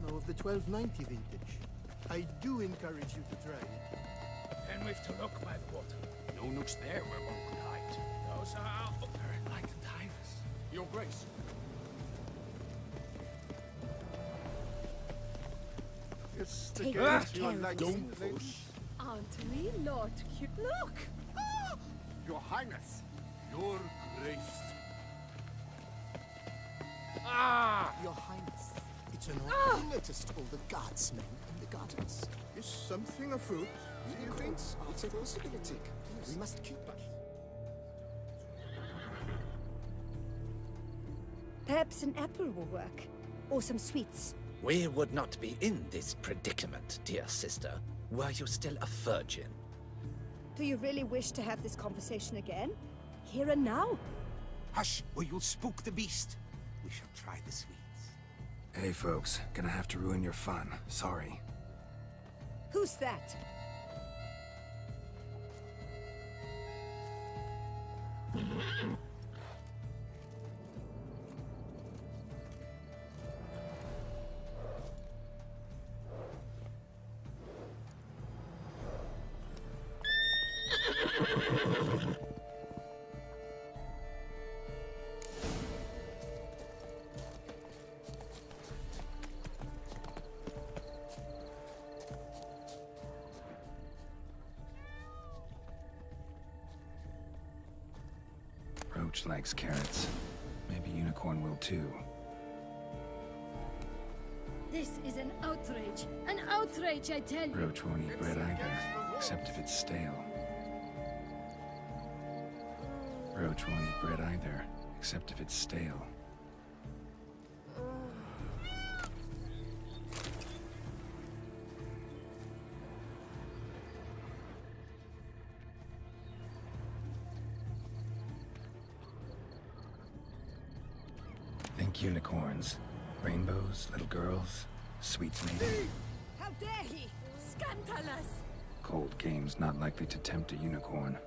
piano of the 1290 vintage. I do encourage you to try it. Then we've to look by the water. No nooks there where one could hide. Those are upper enlightened highness. Your Grace. It's the Take case good you are care of like. Don't push. Aren't we, Lord Cute? Look! Your Highness. Your Grace. Your Highness, it's an honor to stall the guardsmen in the gardens. Is something afoot? Do you think? It's a possibility. We must keep it. Perhaps an apple will work. Or some sweets. We would not be in this predicament, dear sister, were you still a virgin. Do you really wish to have this conversation again? Here and now? Hush, or you'll spook the beast. We shall try the sweets. Hey folks, gonna have to ruin your fun. Sorry. Who's that? Roach likes carrots. Maybe Unicorn will too. This is an outrage. An outrage, I tell you. Roach won't eat bread either, except if it's stale. Roach won't eat bread either, except if it's stale. Think unicorns. Rainbows, little girls, sweets maybe. How dare he? Scandalous! Cold game's not likely to tempt a unicorn.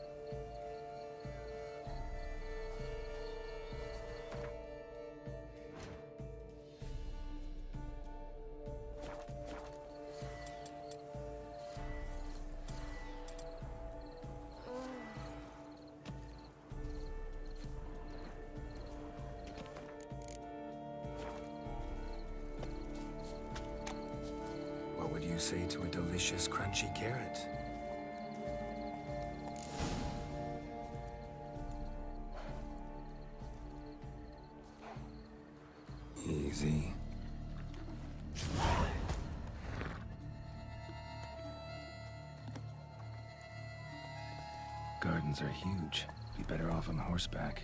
What would you say to a delicious, crunchy carrot? Easy. Gardens are huge. Be better off on horseback.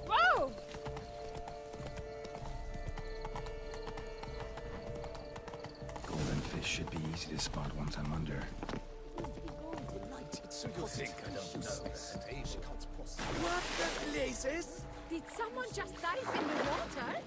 Whoa! Golden fish should be easy to spot once I'm under. You think I don't know that Asia can't possibly. What the blazes? Did someone just dive in the water?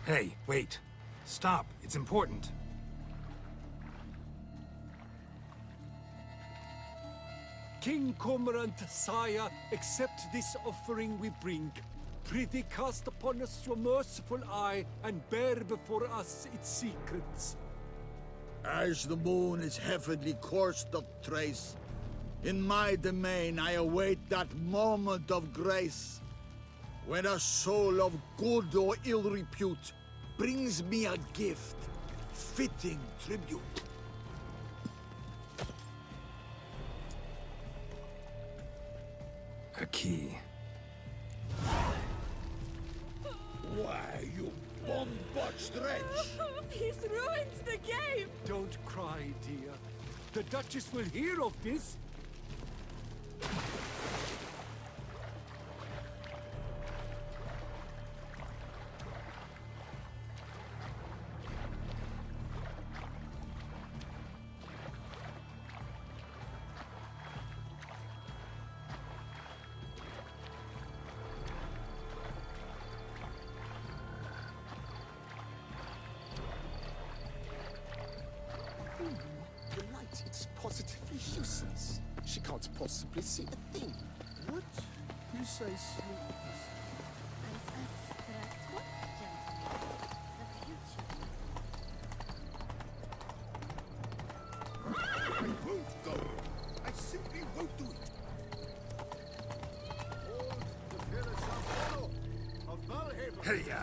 Hey, wait. Stop. It's important. King Cormorant, sire, accept this offering we bring. Prithee cast upon us your merciful eye, and bear before us its secrets. As the moon is heavenly coursed of trace, in my domain I await that moment of grace, when a soul of good or ill repute brings me a gift, fitting tribute. A key. Why, you bomb-botched wretch! He's ruined the game! Don't cry, dear. The Duchess will hear of this. The light, it's positively useless. She can't possibly see a thing. What precisely? An abstract what, gentlemen? The future. I won't go! I simply won't do it! Hold the Philosophical of Valhaven. Hey, ya!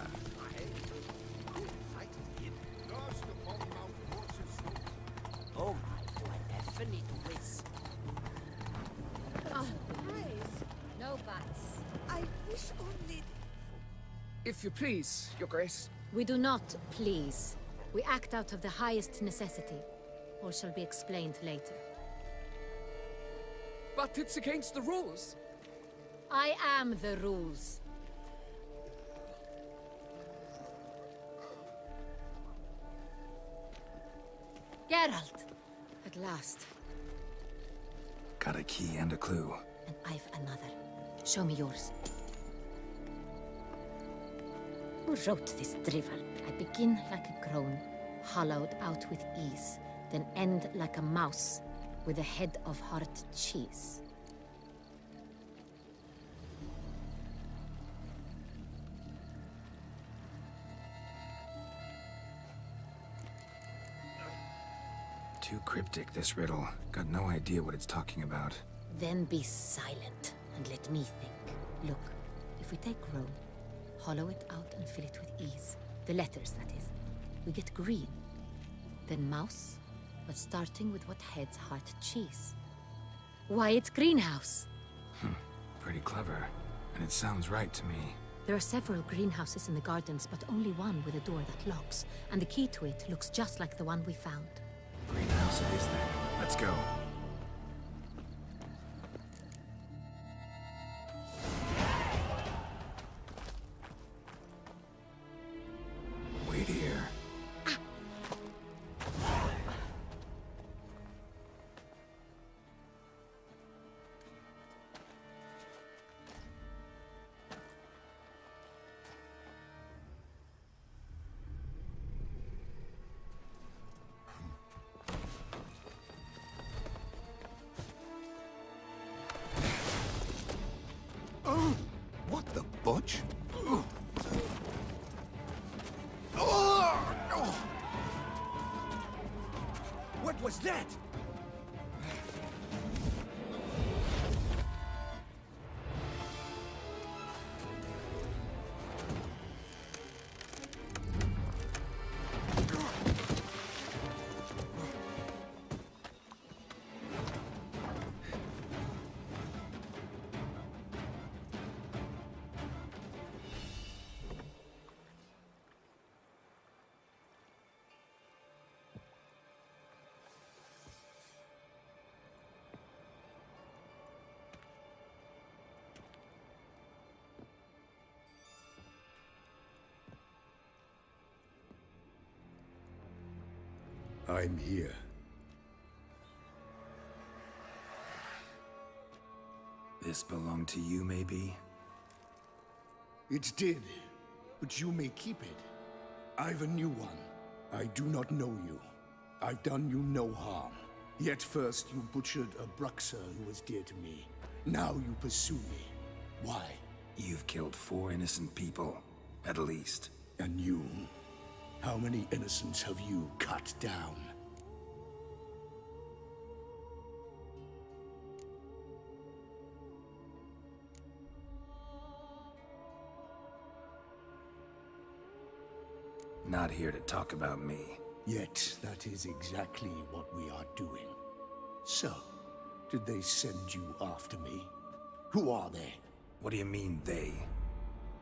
Lost upon Mount Watcher's. Oh my, do I ever need whiz? Ah, praise. No buts. I wish only... If you please, Your Grace. We do not please. We act out of the highest necessity. All shall be explained later. But it's against the rules. I am the rules. Geralt! At last. Got a key and a clue. And I've another. Show me yours. Who wrote this drivel? I begin like a crone, hollowed out with ease, then end like a mouse, with a head of hard cheese. Too cryptic, this riddle. Got no idea what it's talking about. Then be silent and let me think. Look, if we take Rome, hollow it out and fill it with ease. The letters, that is. We get green. Then mouse, but starting with what heads heart cheese. Why, it's greenhouse! Pretty clever. And it sounds right to me. There are several greenhouses in the gardens, but only one with a door that locks. And the key to it looks just like the one we found. Greenhouse it is then. Let's go. Wait here. What the butch? What was that? I'm here. This belonged to you, maybe? It did, but you may keep it. I've a new one. I do not know you. I've done you no harm. Yet first you butchered a Bruxer who was dear to me. Now you pursue me. Why? You've killed 4 innocent people, at least. And you? How many innocents have you cut down? Not here to talk about me. Yet that is exactly what we are doing. So, did they send you after me? Who are they? What do you mean, they?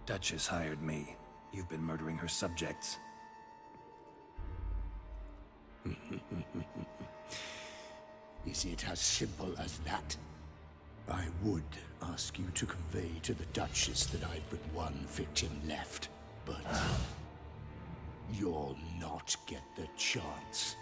Duchess hired me. You've been murdering her subjects. Is it as simple as that? I would ask you to convey to the Duchess that I've but one victim left, but you'll not get the chance.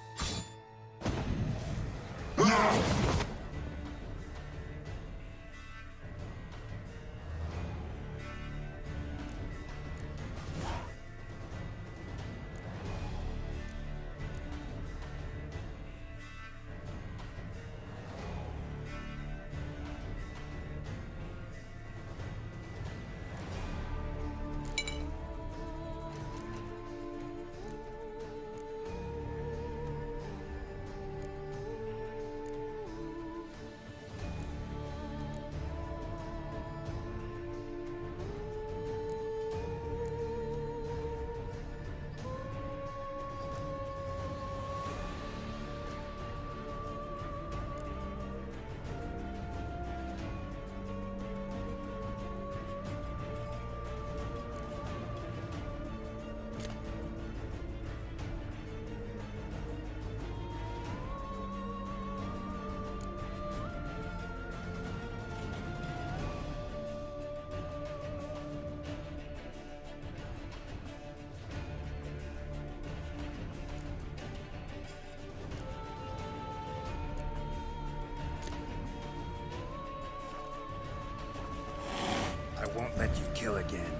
I won't let you kill again.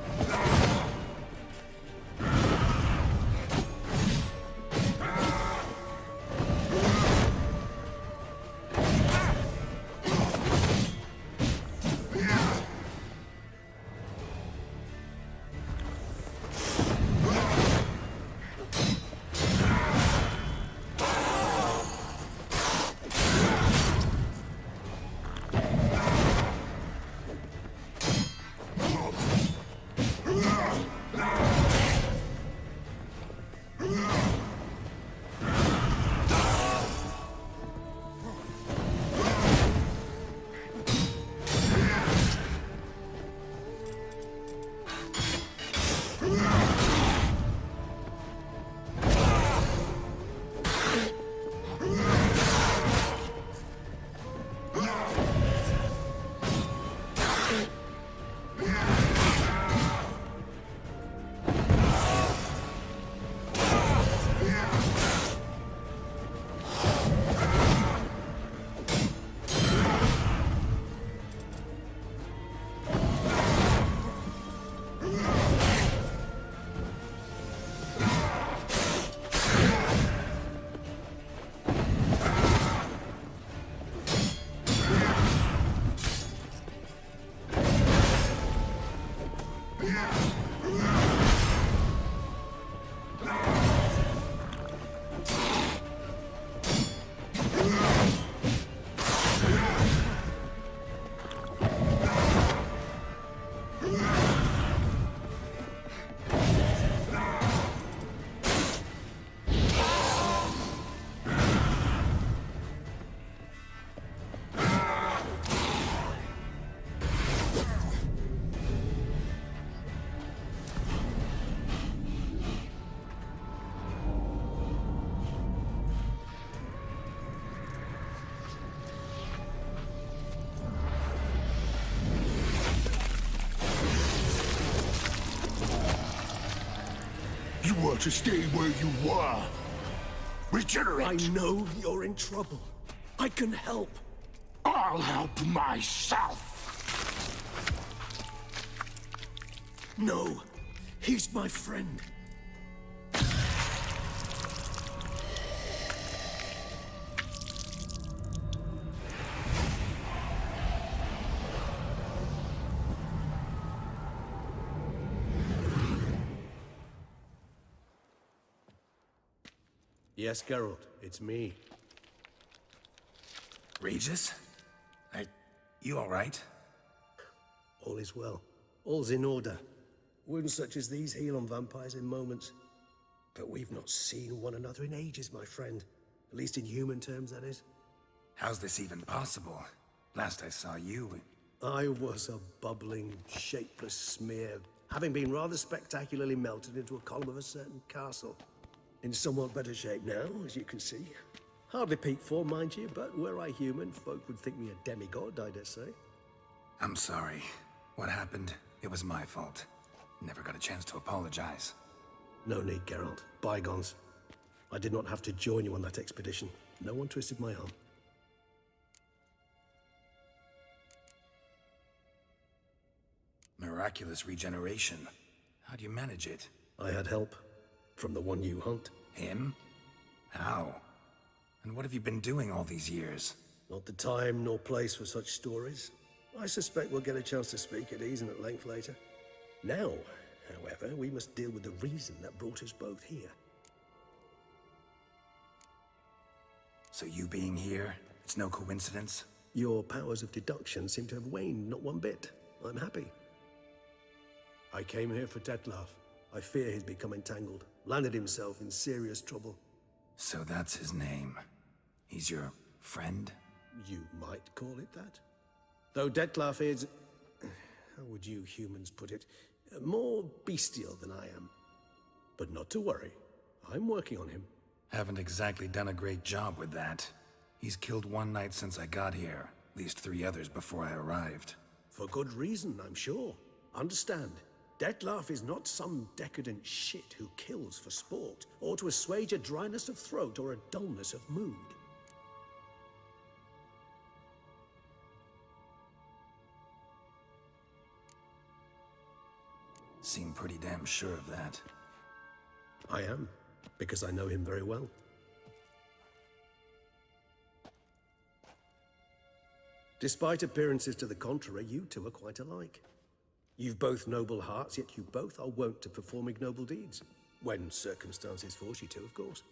You were to stay where you were. Regenerate. I know you're in trouble. I can help. I'll help myself. No, he's my friend. Yes, Geralt, it's me. Regis? You alright? All is well. All's in order. Wounds such as these heal on vampires in moments. But we've not seen one another in ages, my friend. At least in human terms, that is. How's this even possible? Last I saw you... I was a bubbling, shapeless smear, having been rather spectacularly melted into a column of a certain castle. In somewhat better shape now, as you can see. Hardly peak form, mind you, but were I human, folk would think me a demigod, I dare say. I'm sorry. What happened, it was my fault. Never got a chance to apologize. No need, Geralt. Bygones. I did not have to join you on that expedition. No one twisted my arm. Miraculous regeneration. How do you manage it? I had help. From the one you hunt. Him? How? And what have you been doing all these years? Not the time nor place for such stories. I suspect we'll get a chance to speak at ease and at length later. Now, however, we must deal with the reason that brought us both here. So you being here, it's no coincidence? Your powers of deduction seem to have waned not one bit. I'm happy. I came here for Dettlaff. I fear he's become entangled, landed himself in serious trouble. So that's his name. He's your friend? You might call it that. Though Dettlaff is... how would you humans put it? More bestial than I am. But not to worry. I'm working on him. Haven't exactly done a great job with that. He's killed one knight since I got here. At least 3 others before I arrived. For good reason, I'm sure. Understand, Dettlaff is not some decadent shit who kills for sport, or to assuage a dryness of throat or a dullness of mood. Seem pretty damn sure of that. I am, because I know him very well. Despite appearances to the contrary, you two are quite alike. You've both noble hearts, yet you both are wont to perform ignoble deeds. When circumstances force you to, of course.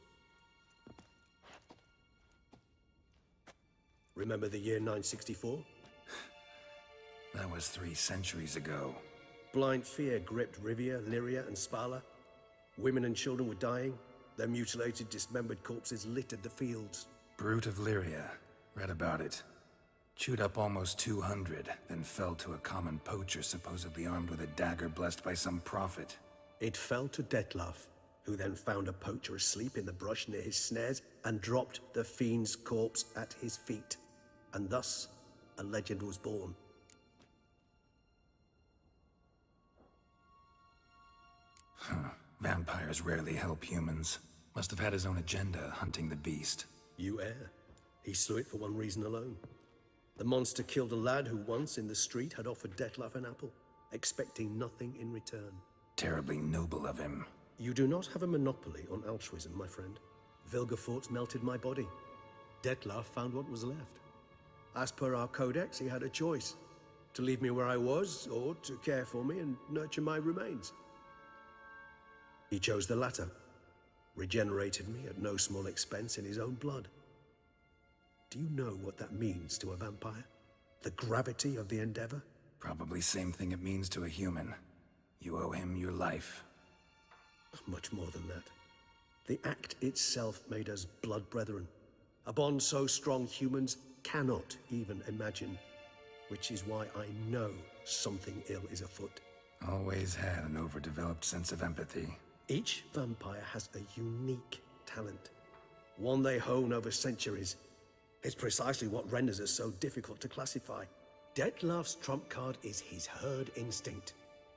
Remember the year 964? That was 3 centuries ago. Blind fear gripped Rivia, Lyria, and Spala. Women and children were dying. Their mutilated, dismembered corpses littered the fields. Brute of Lyria. Read about it. Chewed up almost 200, then fell to a common poacher supposedly armed with a dagger blessed by some prophet. It fell to Dettlaff, who then found a poacher asleep in the brush near his snares and dropped the fiend's corpse at his feet. And thus, a legend was born. Vampires rarely help humans. Must have had his own agenda, hunting the beast. You err. He slew it for one reason alone. The monster killed a lad who once, in the street, had offered Dettlaff an apple, expecting nothing in return. Terribly noble of him. You do not have a monopoly on altruism, my friend. Vilgefortz melted my body. Dettlaff found what was left. As per our codex, he had a choice. To leave me where I was, or to care for me and nurture my remains. He chose the latter. Regenerated me at no small expense in his own blood. Do you know what that means to a vampire? The gravity of the endeavor? Probably same thing it means to a human. You owe him your life. Much more than that. The act itself made us blood brethren. A bond so strong humans cannot even imagine. Which is why I know something ill is afoot. Always had an overdeveloped sense of empathy. Each vampire has a unique talent. One they hone over centuries. It's precisely what renders us so difficult to classify. Dettlaff's trump card is his herd instinct.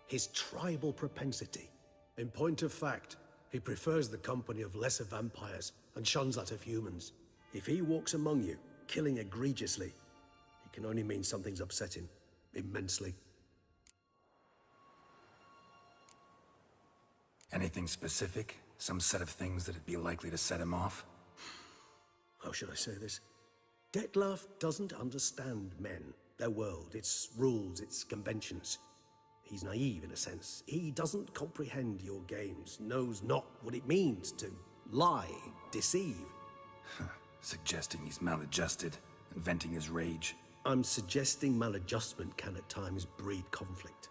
His tribal propensity. In point of fact, he prefers the company of lesser vampires and shuns that of humans. If he walks among you, killing egregiously, it can only mean something's upset him, immensely. Anything specific? Some set of things that'd be likely to set him off? How should I say this? Dettlaff doesn't understand men, their world, its rules, its conventions. He's naive in a sense. He doesn't comprehend your games, knows not what it means to lie, deceive. Suggesting he's maladjusted and venting his rage. I'm suggesting maladjustment can at times breed conflict.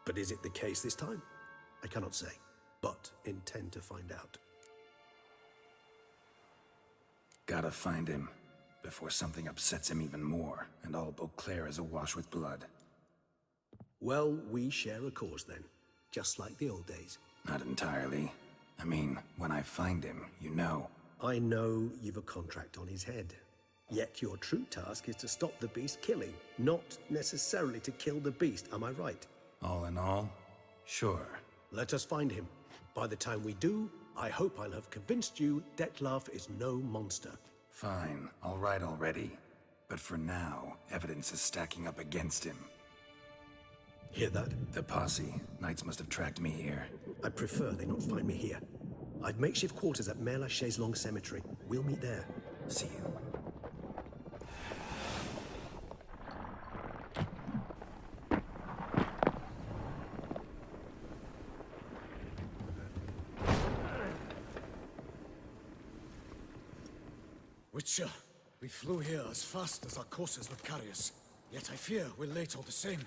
But is it the case this time? I cannot say, but intend to find out. Gotta find him before something upsets him even more, and all Beauclair is awash with blood. Well, we share a cause then, just like the old days. Not entirely. I mean, when I find him, you know. I know you've a contract on his head. Yet your true task is to stop the beast killing, not necessarily to kill the beast, am I right? All in all, sure. Let us find him. By the time we do, I hope I'll have convinced you Detlef is no monster. Fine, all right already. But for now, evidence is stacking up against him. Hear that? The posse. Knights must have tracked me here. I prefer they not find me here. I've makeshift quarters at Mère Lachaise Long Cemetery. We'll meet there. See you. Wticher, we flew here as fast as our courses would carry us. Yet I fear we're late all the same.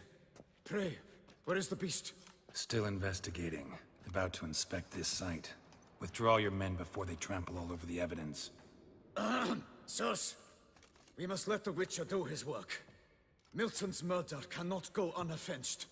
Pray, where is the beast? Still investigating. About to inspect this site. Withdraw your men before they trample all over the evidence. Sirs, we must let the Witcher do his work. Milton's murder cannot go unavenged.